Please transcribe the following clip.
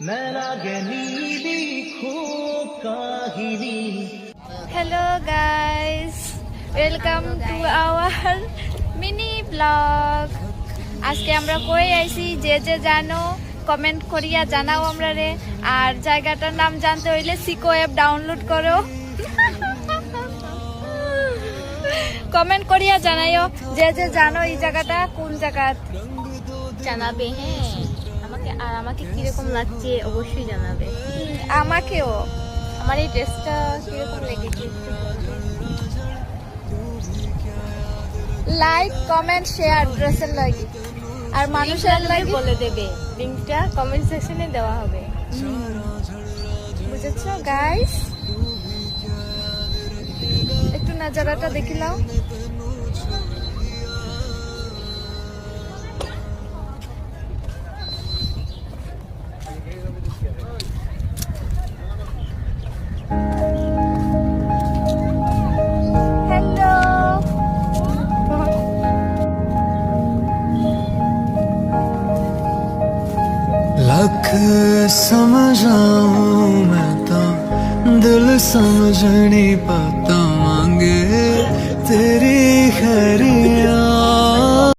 Hello guys, welcome to our mini vlog. আজকে আমরা কই আইছি যে যে জানো কমেন্ট করিয়া জানাও আমরা রে। আর জায়গাটার নাম জানতে হইলে সিকো অ্যাপ ডাউনলোড করো। কমেন্ট করিয়া জানাইও যে যে জানো এই জায়গাটা কোন জায়গা জানাবে। হ্যাঁ, আমাকে কিরকম লাগছে অবশ্যই জানাবে। আমাকেও আমার এই ড্রেসটা কিরকম লেগেছে লাইক কমেন্ট শেয়ার ড্রেসের লাগি আর মানুষের লাগি বলে দেবে। লিংকটা কমেন্ট সেকশনে দেওয়া হবে। বুঝেছো গাইস? একটু নজারাটা দেখিলাও। लख समझाऊं मैं तो दिल समझ नहीं पाता, मांगे तेरी खैरिया